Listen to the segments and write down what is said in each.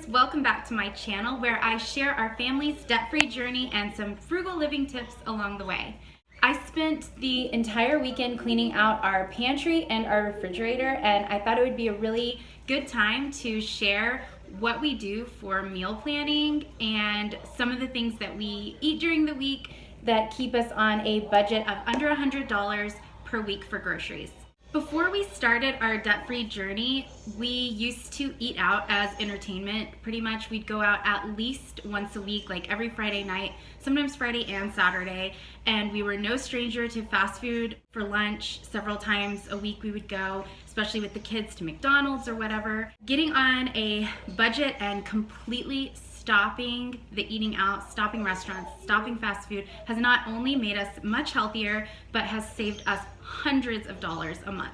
friends, welcome back to my channel where I share our family's debt-free journey and some frugal living tips along the way. I spent the entire weekend cleaning out our pantry and our refrigerator, and I thought it would be a really good time to share what we do for meal planning and some of the things that we eat during the week that keep us on a budget of under $100 per week for groceries. Before we started our debt-free journey, we used to eat out as entertainment. Pretty much we'd go out at least once a week, like every Friday night, sometimes Friday and Saturday, and we were no stranger to fast food for lunch. Several times a week we would go, especially with the kids, to McDonald's or whatever. Getting on a budget and completely stopping the eating out, stopping restaurants, stopping fast food has not only made us much healthier, but has saved us hundreds of dollars a month.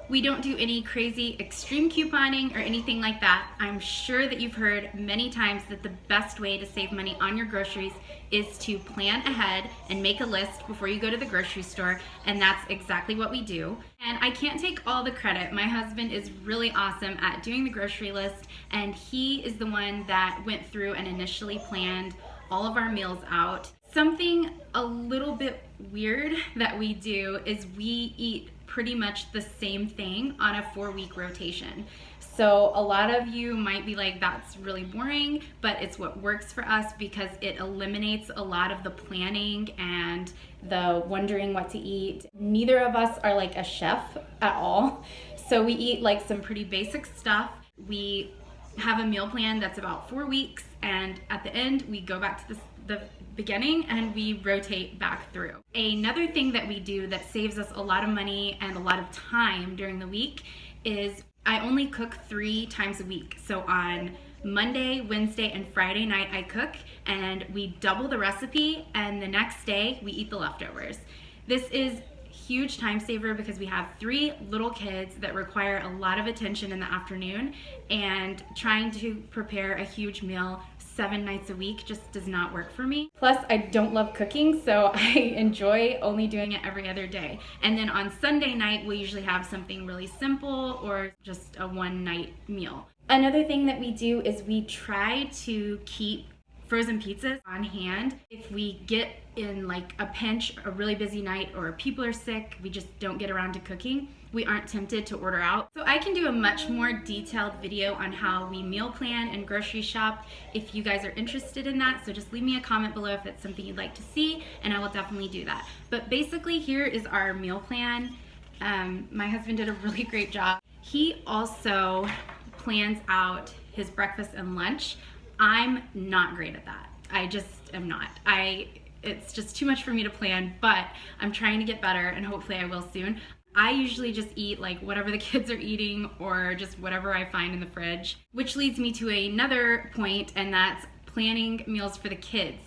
We don't do any crazy extreme couponing or anything like that. I'm sure that you've heard many times that the best way to save money on your groceries is to plan ahead and make a list before you go to the grocery store, and that's exactly what we do. And I can't take all the credit. My husband is really awesome at doing the grocery list, and he is the one that went through and initially planned all of our meals out. Something a little bit weird that we do is we eat pretty much the same thing on a 4-week rotation. So a lot of you might be like, that's really boring, but it's what works for us because it eliminates a lot of the planning and the wondering what to eat. Neither of us are like a chef at all. So we eat like some pretty basic stuff. We have a meal plan that's about 4 weeks, and at the end we go back to the beginning and we rotate back through. Another thing that we do that saves us a lot of money and a lot of time during the week is I only cook 3 times a week. So on Monday, Wednesday, and Friday night I cook, and we double the recipe, and the next day we eat the leftovers. This is huge time saver because we have 3 little kids that require a lot of attention in the afternoon, and trying to prepare a huge meal 7 nights a week just does not work for me. Plus, I don't love cooking, so I enjoy only doing it every other day. And then on Sunday night, we usually have something really simple or just a one-night meal. Another thing that we do is we try to keep frozen pizzas on hand. If we get in like a pinch, a really busy night, or people are sick, we just don't get around to cooking, we aren't tempted to order out. So I can do a much more detailed video on how we meal plan and grocery shop if you guys are interested in that. So just leave me a comment below if it's something you'd like to see, and I will definitely do that. But basically here is our meal plan. My husband did a really great job. He also plans out his breakfast and lunch. I'm not great at that. I just am not. It's just too much for me to plan, but I'm trying to get better, and hopefully I will soon. I usually just eat like whatever the kids are eating or just whatever I find in the fridge, which leads me to another point, and that's planning meals for the kids.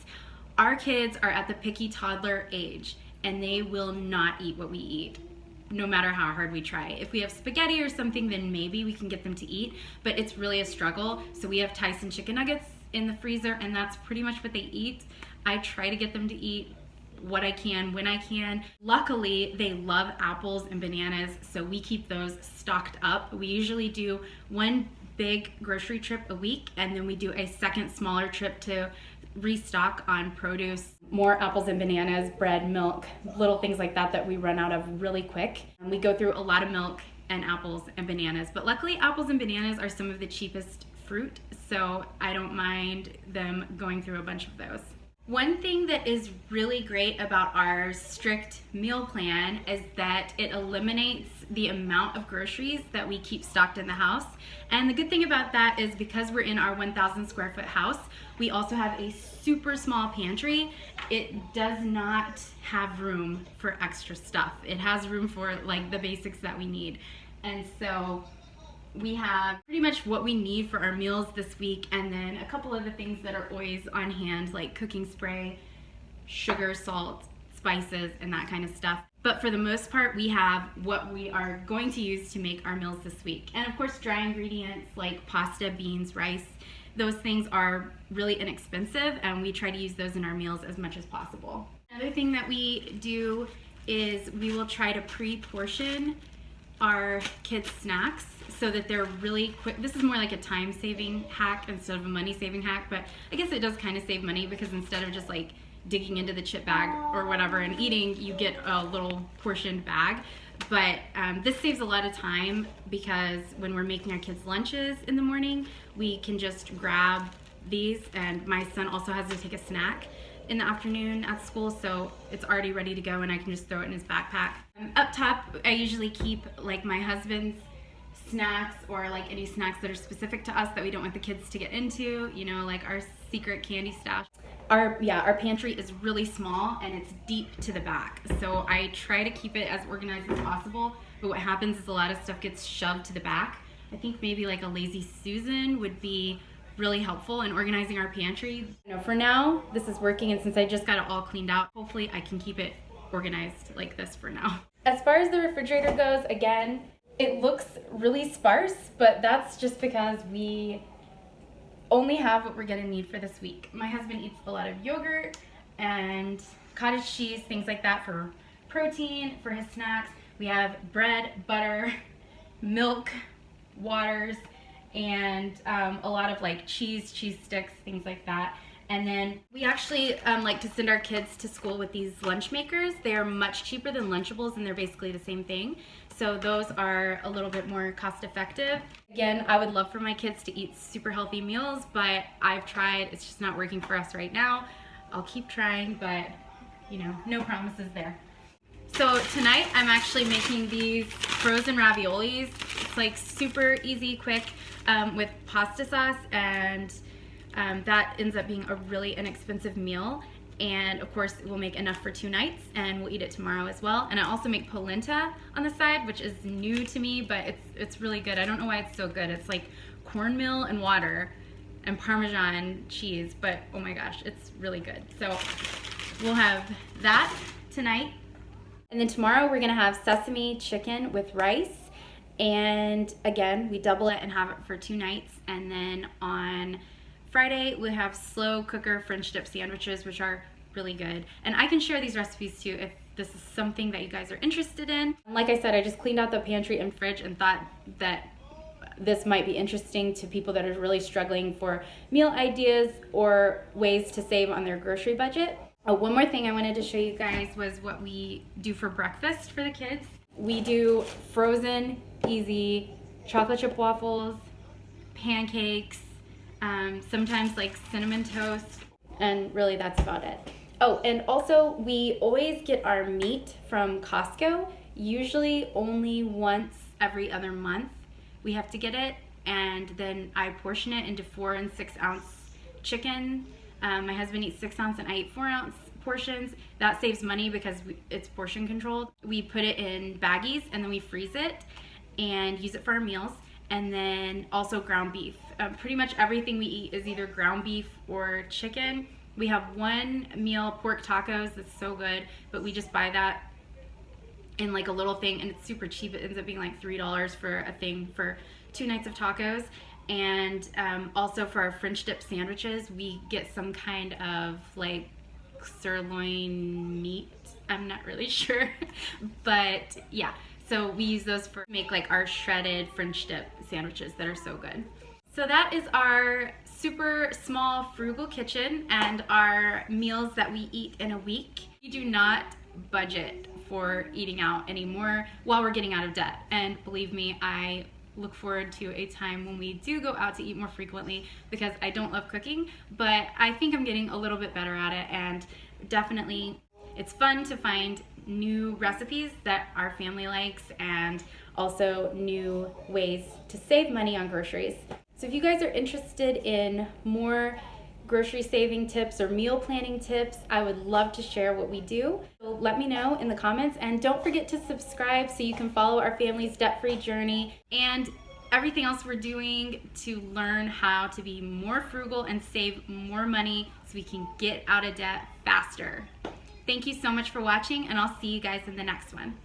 Our kids are at the picky toddler age, and they will not eat what we eat, no matter how hard we try. If we have spaghetti or something, then maybe we can get them to eat, but it's really a struggle. So we have Tyson chicken nuggets in the freezer, and that's pretty much what they eat. I try to get them to eat what I can when I can. Luckily, they love apples and bananas, so we keep those stocked up. We usually do 1 big grocery trip a week, and then we do a second smaller trip to restock on produce, more apples and bananas, bread, milk, little things like that that we run out of really quick. And we go through a lot of milk and apples and bananas, but luckily apples and bananas are some of the cheapest fruit, so I don't mind them going through a bunch of those. One thing that is really great about our strict meal plan is that it eliminates the amount of groceries that we keep stocked in the house. And the good thing about that is because we're in our 1,000 square foot house, we also have a super small pantry. It does not have room for extra stuff. It has room for like the basics that we need. And so we have pretty much what we need for our meals this week, and then a couple of the things that are always on hand, like cooking spray, sugar, salt, spices, and that kind of stuff. But for the most part, we have what we are going to use to make our meals this week. And of course, dry ingredients like pasta, beans, rice, those things are really inexpensive, and we try to use those in our meals as much as possible. Another thing that we do is we will try to pre-portion our kids snacks so that they're really quick. This is more like a time-saving hack instead of a money-saving hack, but I guess it does kind of save money because instead of just like digging into the chip bag or whatever and eating, you get a little portioned bag. But this saves a lot of time because when we're making our kids lunches in the morning, we can just grab these, and my son also has to take a snack in the afternoon at school, so it's already ready to go and I can just throw it in his backpack. Up top, I usually keep like my husband's snacks or like any snacks that are specific to us that we don't want the kids to get into, you know, like our secret candy stash. Our pantry is really small and it's deep to the back, so I try to keep it as organized as possible, but what happens is a lot of stuff gets shoved to the back. I think maybe like a Lazy Susan would be really helpful in organizing our pantry. You know, for now, this is working, and since I just got it all cleaned out, hopefully I can keep it organized like this for now. As far as the refrigerator goes, again, it looks really sparse, but that's just because we only have what we're gonna need for this week. My husband eats a lot of yogurt and cottage cheese, things like that for protein, for his snacks. We have bread, butter, milk, waters, and a lot of like cheese sticks, things like that. And then we actually like to send our kids to school with these lunch makers. They are much cheaper than Lunchables and they're basically the same thing. So those are a little bit more cost effective. Again, I would love for my kids to eat super healthy meals, but I've tried, it's just not working for us right now. I'll keep trying, but you know, no promises there. So tonight I'm actually making these frozen raviolis. It's like super easy, quick, with pasta sauce, and that ends up being a really inexpensive meal. And of course we'll make enough for 2 nights and we'll eat it tomorrow as well. And I also make polenta on the side, which is new to me, but it's really good. I don't know why it's so good. It's like cornmeal and water and Parmesan cheese, but oh my gosh, it's really good. So we'll have that tonight. And then tomorrow we're gonna have sesame chicken with rice. And again, we double it and have it for 2 nights. And then on Friday, we have slow cooker French dip sandwiches, which are really good. And I can share these recipes too if this is something that you guys are interested in. Like I said, I just cleaned out the pantry and fridge and thought that this might be interesting to people that are really struggling for meal ideas or ways to save on their grocery budget. Oh, one more thing I wanted to show you guys was what we do for breakfast for the kids. We do frozen, easy chocolate chip waffles, pancakes, sometimes like cinnamon toast, and really that's about it. Oh, and also we always get our meat from Costco, usually only once every other month we have to get it, and then I portion it into 4 and 6 ounce chicken. My husband eats 6 ounce and I eat 4 ounce portions. That saves money because it's portion controlled. We put it in baggies and then we freeze it and use it for our meals. And then also ground beef. Pretty much everything we eat is either ground beef or chicken. We have one meal, pork tacos, that's so good, but we just buy that in like a little thing and it's super cheap. It ends up being like $3 for a thing for 2 nights of tacos. And also for our French dip sandwiches, we get some kind of like sirloin meat. I'm not really sure, but yeah. So we use those for make like our shredded French dip sandwiches that are so good. So that is our super small frugal kitchen and our meals that we eat in a week. We do not budget for eating out anymore while we're getting out of debt. And believe me, I look forward to a time when we do go out to eat more frequently because I don't love cooking, but I think I'm getting a little bit better at it, and definitely it's fun to find new recipes that our family likes and also new ways to save money on groceries. So if you guys are interested in more grocery saving tips or meal planning tips, I would love to share what we do. So let me know in the comments, and don't forget to subscribe so you can follow our family's debt-free journey and everything else we're doing to learn how to be more frugal and save more money so we can get out of debt faster. Thank you so much for watching, and I'll see you guys in the next one.